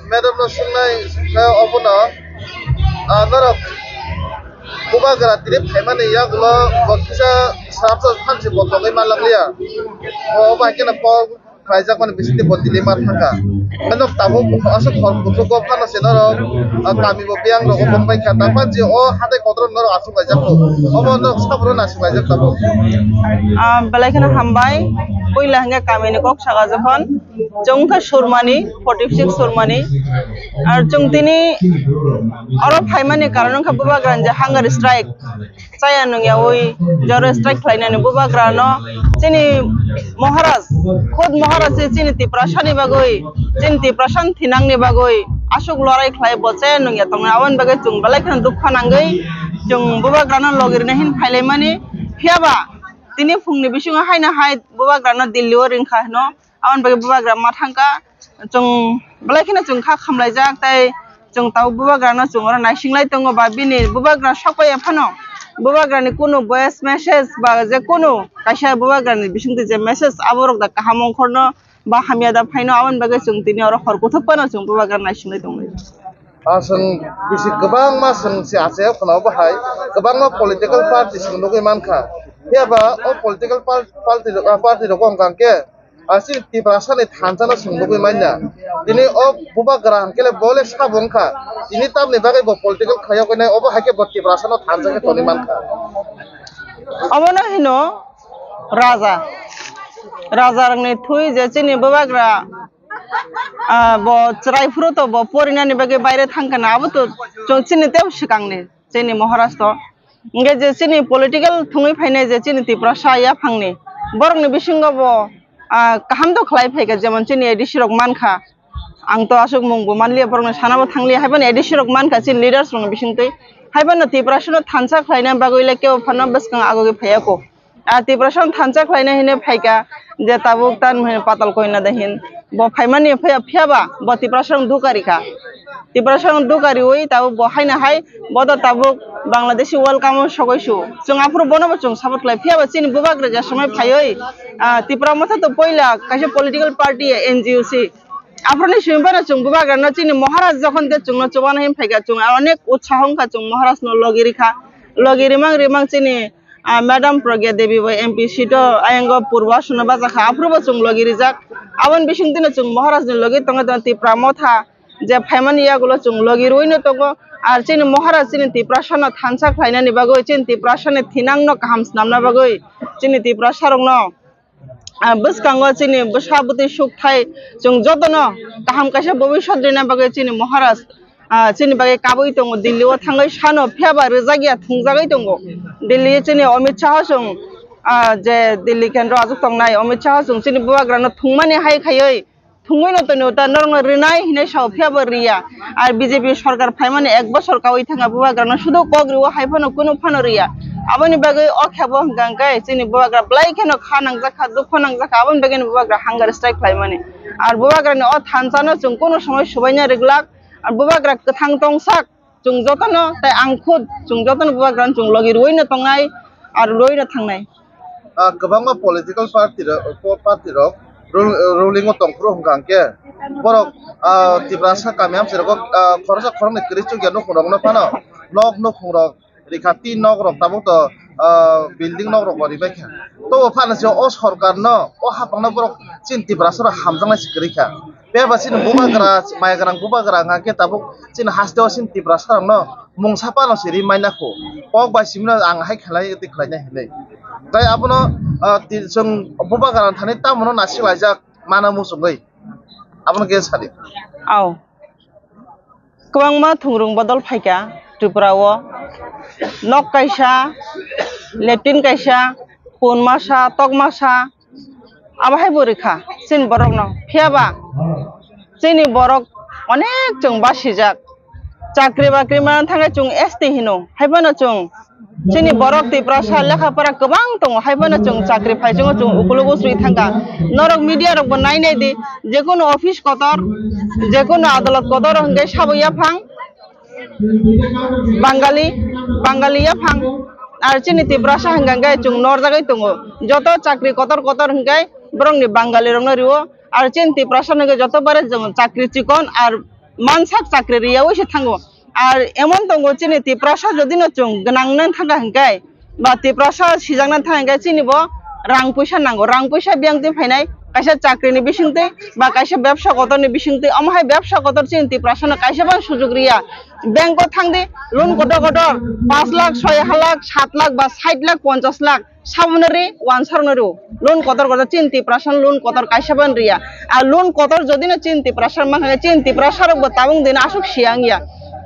Madam no sungai opuna narok buba gerak tirip heman ya gula bokisa sabsa hansi botongai malam liya oh bahkan apa kerja kan bisa dibotili marhanga menok tabu asal korban itu kau kan nasi narok kami bobiang rokok bombai kata apa sih oh hati kotoran narok asal aja kok oh narok sabron asal aja tabu balai kena hambai puilah hingga kami ni kok sagajakon jongka surmani 46 surmani আর জং তিনি অরব ফাইমানি কারণ কা বুবা গ্রান যে hunger strike চায়া নংয়া ওই জর strike খাইনানি বুবা গ্রানো চিনি মহারাজ খুদ মহারাজ চিনি তিপ্রাশানি বাগই চিনি তিপ্রাশান থিনাংনি বাগই আশুক লড়াই খাই বচে নংয়া তং আওয়ান বাগৈ জং বালাই খান দুঃখ নাঙ্গৈ জং বুবা গ্রানো লগিরনে হিন ফাইলাই মানি ফিয়াবা তিনি ফুংনি বিসুঙা হাইনা হাই বুবা গ্রানো দিল্লিও রিংখা ন আওয়ান বাগৈ বুবা গ্রা মাথাंका जों बलायखिना जों खा खामलायजाक ताय जों ताव बुबाग्रानो जों रा नायसिंलाय दङ बा बिनि बुबाग्रा सकाय फानो बुबाग्रानि कुनु भয়েস মেসেজ बा जे कुनु कायसा बुबाग्रानि बिसुंति जे मेसेज आबरक दा काहामं खरनो बा हामिया दा फाइनो आवन बागै जों तिनि अर खरगथपनो जों बुबाग्रा नायसिंलाय दङ जों बिसि गोबां मा जों सियासेयाव खनाव बाहाय गोबां पलिटिकल पार्टी जों लगे मानखा हेबा अ पलिटिकल पार्टी रकम गांके asih tiprasane thansana sungguh mainnya ini oh buba gerang kele boleh sabongka ini tam nih bagai bo political kaya kene obo hake bo tiprasana thansake toni manka amana hino raja rangni thui je chini buba gra bo chrai furo to bo porinani bagai baire thangkana abo to jong chini tew sikangni chini maharashtra nge je chini political thungui phainai je chini tiprasa ya phangni borongni bisingo bo kaham to khlai phaiga jemon chini edisirok manka ang to asuk mungbo manliya borno sanabo thangli haiban edisirok manka chin leaders rong bisingtei haiban tiprasano thansa khlaina bagoile keu phano beskang agoge phayako tiprasan thansa khlaina hine phaiga je tabuk tan patal koina dahin bo phaimani phiyaba bo tiprasan dukarika tiprasan dukari oi tabu bo haina hai bodo tabuk Bangladeshi welcome সগৈসু जों आफुर बनबो जों support लाई फियाबा चिनि बुबाग्रा जा समय फायै तिप्रा मथा तो पहिला कासे पॉलिटिकल पार्टी एनजीओसी आफुरनि सुइबाना जों बुबाग्रा न चिनि महाराज जखन दे जों चबाना हिम फायगा जों अनेक उत्साहंका जों महाराज न लगिरि मां चिनि मैडम प्रज्ञा देवी व एमपी सीटो आयंग पूर्वा सुनबा जाखा आफुरबो जों लगिरि जाक आवन बिसिं दिन जों महाराज न लगि तंग तिप्रा मथा जे फायमानि यागुलो जों लगिरइनो तंगो আর চিনি মহারাজ চিনি তিপ্রাসানো থানসা খাইনানি বাগৈ চিনি তিপ্রাসানে থিনাংনো কাহাম স্নামনা বাগৈ চিনি তিপ্রাসারংনো বসকাঙ্গ চিনি বসাবতি সুখথাই जों যতনো কাহাম কাইসা ভবিষ্যৎ দিনা বাগৈ চিনি মহারাজ চিনি বাগৈ কাবৈ দङ দিল্লিও थाङै सानो फियाबा रोजागिया थुंजागै दङ दिल्ली चिनि अमित शाह जों जे दिल्ली केन्द्र आजुक तंनाय अमित शाह जों चिनि बुवाग्रानो थुंमानि हाय खायै थुंगै नतनो ता नरंग रिनाय हिने सावफियाबो रिया आर बीजेपी सरकार फायमाने एक बছর कावै थाङा बुवाग्रानो सुदु कग्रिव हायफानो कुनु फानो रिया आबनि बागै अख्याबो हंगांगाय चिनि बुवाग्रा ब्लाइ केनो खानां जाखा दुख नां जाखा आबनि बागैनो बुवाग्रा हांगार स्ट्राइक फायमाने आर बुवाग्रानो अ थानसानो जों कुनु समय सुबायना रेगलाक आर बुवाग्रा कथां तंसाक जों जतनो ताय आं खुद जों जतनो बुवाग्रानो जों लगिर वइनो तंनाय आर लइनो थांनाय गोबां पलिटिकल पार्टी रक ruling otong pro hangke borok tiprasa kami am serok khorsa khorong ne kristu gyano khorong na pano nok khorong rikati nok rok tabuk to building nok rok bari bekha to phana se o sarkar no o hapangna borok chin tiprasa ra hamjang na sikrika be basin bubagra maigrang bubagra ngake tabuk chin haste sin tiprasa no mungsapa no siri maina ko pok bai simna ang hai khalai ti khlai na hele tai apuno जों बुबाग्रा थानाय तामुनो नासिलायजाक माना मुसुङै आबनो के सादि औ गोबां मा थुंरुं बदल फायका त्रिपुराव नक कायसा Latin कायसा खुन मासा तक मासा आबाहाय बोरिखा सिन बरक न फियाबा जोंनि बरक अनेक जों बासिजाक चाकरि बाकरि मान थाङै जों एसटी हिनो हायबानो जों जोंनि बरक तिप्रासा लेखाफोरा गोबां दङ हायबानो जों चाकरि फायजों जों उकुलुगु सुइ थांगा नरक मिडिया रक बनायनाय दि जेकुनु अफिस कतर जेकुनु आदालत कतर हंगे साबैया फां बांगालिया फां आर चिनि तिप्रासा हंगांगे जों नर जागाय दङ जत चाकरि कतर हंगे बरंनि बांगालि रंनो रिवो আর চিন্তি প্রশাসনকে যতবারে চাকরি চিকন আর মানসাক চাকরি রিয়াও এসে থাকবো আর এমন দङ চিনি ত্রিপ্রাসা যদি নচুং গোনাंनानै थांगा हंगाय बा ত্রিপ্রাসা सिजांनानै थांगाय চিনিबो रां पैसा नांगौ रां पैसा बियांते फायनाय कायसा चाकरिनि बिसिंते बा कायसा व्यवसा गतनि बिसिंते अमहाय व्यवसा गतर चिनि ত্রিপ্রাসাनो कायसाबा सुजुग रिया बैंको थांदे लोन गदर गदर 5 लाख 6 लाख 7 लाख बा 60 लाख 50 लाख साबनरे वानसारनरो लोन गदर गदर चिनि ত্রিপ্রাসান लोन गदर कायसाबान रिया आ लोन गदर जदिनो चिनि ত্রিপ্রাসার माखाय चिनि ত্রিপ্রাসাर बताबुं दिन आसुक सियांगिया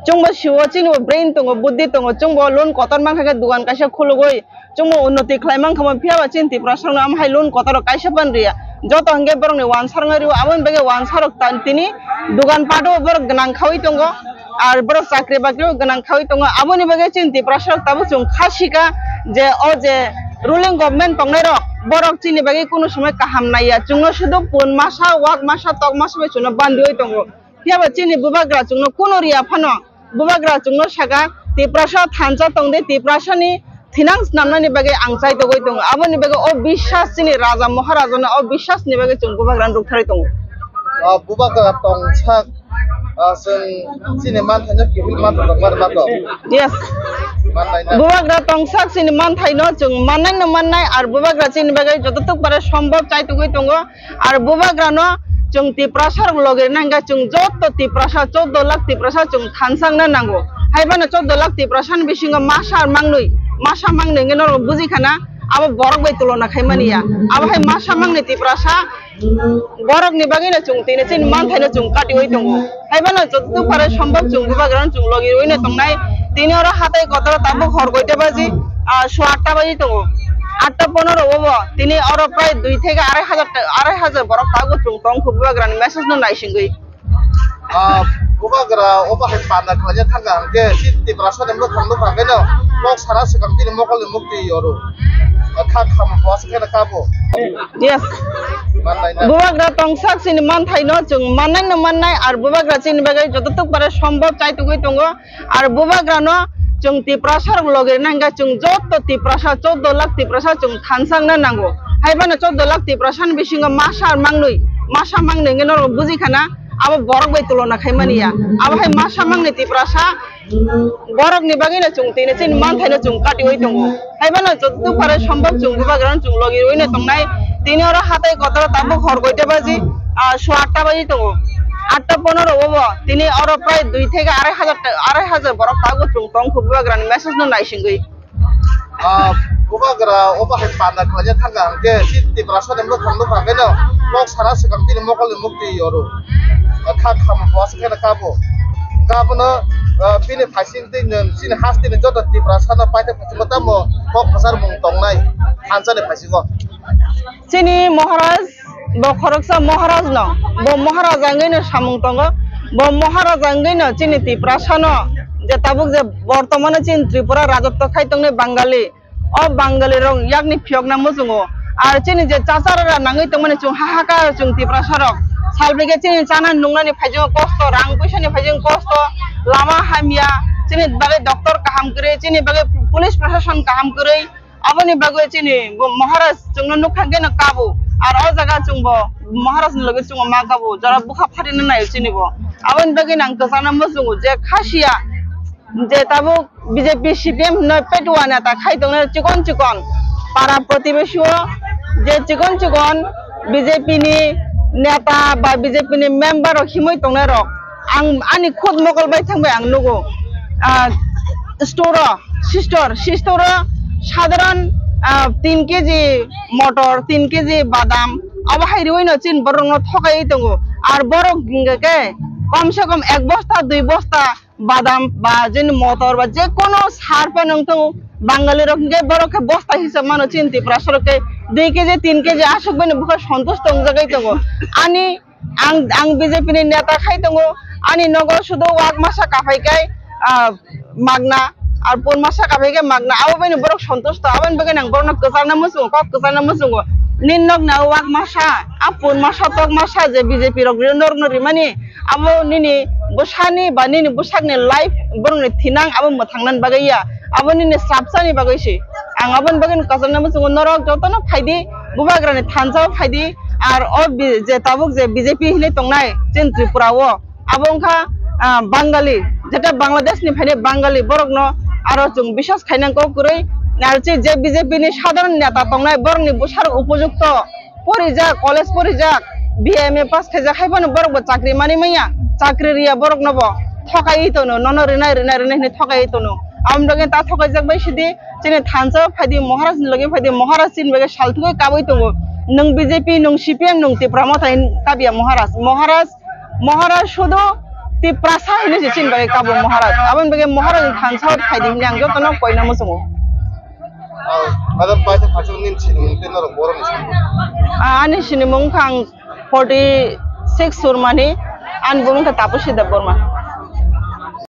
जोंबो सिवो चिनिबो ब्रेन दङ बुद्धि दङ जोंबो लोन गदर माखाय दुगान कायसा खुलगय जोंबो उन्नति खालामन खामो फियाबा चिनि ত্রিপ্রাসাनो आमहाय लोन गदर कायसाबान रिया जत हंगे बरंनि वानसारनरो आबन बेगे वानसारक तिनि दुगान पाटो बर गनां खावै दङ আর বড় চাকরি বাকরি গোনাं খাওই দङ আবনি বাগে চিনি ত্রিপ্রাসার তাবো जों खासिका जे ओ जे रुलिंग गभर्नमेंट दंनाय र बरक चिनि बागे कोनो समय काहाम नाया जोंनो शुद्ध पुन मासा वाक मासा तक मासा बे जोंनो बान्दियै दङ फियाबा चिनि बुबाग्रा जोंनो कोनो रिया फानो बुबाग्रा जोंनो सागा ত্রিপ্রাসা थानसा दंदे ত্রিপ্রাসাनि फिनांस नामनानि बागे आंचाय दगै दङ आबनि बागे अबिश्वास चिनि राजा महाराजानो अबिश्वासनि बागे जों बुबाग्रा रुखथारै दङ बुबाग्रा तंसा जों चिनि मानथायनो किफिल मानथाय मातो यस बुबाग्रा तंसाक चिनि मानथायनो जों माननायनो माननाय आरो बुबाग्रा चिनि बागे जततुक बारे सम्भव चाइतुगै दङ आरो बुबाग्रानो जों ত্রিপ্রাসার लगे नांगा जों जत ত্রিপ্রাসা 14 लाख ত্রিপ্রাসা जों थानसांनो नांगौ हायबानो 14 लाख ত্রিপ্রাসাन बिसिङा मासा मांनै गेनो बुजिखाना अब बरक बाय तुलना खायमानिया अब हाय मासा मांनै ত্রিপ্রাসা बरक नि बागैनो जों तिने चिनि मानथायनो जों काटिवै दङ हायबानो जततुक बारे सम्भव जों बुबाग्रा जों लगे ओइनो दंनाय तिनि और हाथाय गतर ताबो हर गयते बाजि 8টা बाजि दङ 8:15 बाबो तिनि और प्राय 2 থেকে 2,500 बरक तागो जों तंखौ बुबाग्रानि मेसेज नो नायसिंगै बुबाग्रा अबाहाय पाना खालाया थांगा हंगे ত্রিপ্রাসা देमबो थांनो फागैनो मक सारा सिगां तिनि मकलनि मुक्ति यरो खा खाम बस खेना काबो यस बुबाग्रा तंसाक चिनि मानथायनो जों माननायनो माननाय आरो बुबाग्रा चिनि बागै जततुक बारे सम्भव चाइतुगै दङ आरो बुबाग्रानो जों ত্রিপ্রাসার लगे नांगा जों जत ত্রিপ্রাসা 14 लाख ত্রিপ্রাসা जों थानसांनो नांगौ हायबानो 14 लाख ত্রিপ্রাসাन बिसिङा मासा मांनै गेनो बुजिखाना अब बरक बाय तुलना खायमानिया अब हाय मासा मांनै ত্রিপ্রাসা बरक नि बागैनो जों तिने चिनि मानथायनो जों काटिवै दङ हायबानो जततुक बारे सम्भव जों बुबाग्रा जों लगे ओइनो दंनाय तिनि और हाथाय गतर ताबो हर गयते बाजि 8টা बाजि दङ 8:15 बाबो तिनि और प्राय 2 থেকে 2,500 बरक तागो जों तंखौ बुबाग्रानि मेसेज नो नायसिंगै बुबाग्रा अबाहाय पाना खालाया थांगा हंगे ত্রিপ্রাসা देमबो थांनो फागैनो मक सारा सिगां तिनि मकलनि मुक्ति यरो खा खाम बस खेना काबो गाबनो बिनि फाइसिं तिनि चिनि हास्तिनि जत ত্রিপ্রাসাनो पाइते फाइसिंगो तामो मक फासार मुं दंनाय हानसानि फाइसिंगो चिनि महाराज ब खरकसा महाराज न ब महाराजांगैनो सामुं दङ ब महाराजांगैनो चिनि ত্রিপ্রাসাनो जे ताबुक जे बर्तमाने चिनि त्रिपुरा राजत्व खायतंनि बांगाली अ बांगाली रं याकनि फियकना मोजोङो आरो चिनि जे चाचारा नाङै तंमाने जों हाहाकार जों ত্রিপ্রাসাरक सालबेगे चिनि चाना नुंनानि फायजों कष्ट रां पैसानि फायजों कष्ट लामा हामिया चिनि बागै डक्टर काहाम करे चिनि बागै पुलिस प्रशासन काहाम करे आबनि बागै चिनि महाराज जोंनो नुखांगेनो काबु आरो अ जागा जोंबो महाराजनि लगे जों मा काबु जरा बुखा फारिनो नायो चिनिबो आबनि बागै नां कसाना मोजोङो जे खासिया जे ताबु बीजेपी सीपीएम न पेटुआ नेता खायदोंनो चिकन पारा प्रतिवेशिओ जे चिकन बीजेपी नि नेता बा बीजेपी नि मेम्बर हिमै दंनाय र आं आंनि खुद मकलबाय थांबाय आं नुगो सिस्टर साधारण 3 केजि मटर 3 केजि बादाम अब हायरिवैनो चिन बरंनो थगायै दङ आरो बरक गिंगके कम से कम 1 बस्ता 2 बस्ता बादाम बा जिन मटर बा जे कोनो सार पे नंथौ बांगाली रखगे बरके बस्ता हिसाब मानो चिन ত্রিপ্রাসারকে 2 केजि 3 केजि आसुक बने बुखा सन्तोष दं जगाय दङ आनि आं बीजेपी नि नेता खाय दङ आनि नगर सुदो वाक मासा काफायकाय मागना आरो पुन मासा काफायकाय मागना आबो बने बरक सन्तोष त आबन बगे नां बरना कजाना मोसो निन्नक ना वाक मासा आपुन मासा तक मासा जे बीजेपी रक नरनरि माने आबो निनि बुसानि बा निनि बुसाकनि लाइफ बरंनि थिनां आबो मथांनान बागैया आबो निनि साबसानि बागैसि आं आबन बागैन कजाना मोसो नरक जतनो फायदि बुबाग्रानि थानजाव फायदि আর ও যে তাবুক যে বিজেপি হিনে তংনাই চিন ত্রিপুরা ও আবংখা বাঙালি যেটা বাংলাদেশ নি ফাইনে বাঙালি বরকনো আরো जों বিশ্বাস খাইনাंगौ গুরৈ আর যে বিজেপি নি সাধারণ নেতা তংনাই বরংনি বুসার উপযুক্ত পরিজাক কলেজ পরিজাক বিএমএ পাস খাইজা খাইবানো বরকবো চাকরি মানি মাইয়া চাকরি রিয়া বরক নব ঠকাই তনো নন রিনাই রিনাই রিনাই ঠকাই তনো আমলগে তা ঠকাই যাক বাই সিদি চিনি থানসা ফাইদি মহারাজ লগে ফাইদি মহারাজ চিন বেগে সালথুকে কাবই তङो नों বিজেপি नों সিপিএম नों ত্রিপুরা মথাই কাবিয়া মহারাজ শুধু ত্রিপুরা সাইনি যে চিন বেগে কাবো মহারাজ আবন বেগে মহারাজ থানসা ফাইদি ন্যাং যতনো কইনা মসङो Madam Paisa Pachung Nin Chin Tenor Boron is ani sini mungkang 46 surmani an bumka tapusi da borma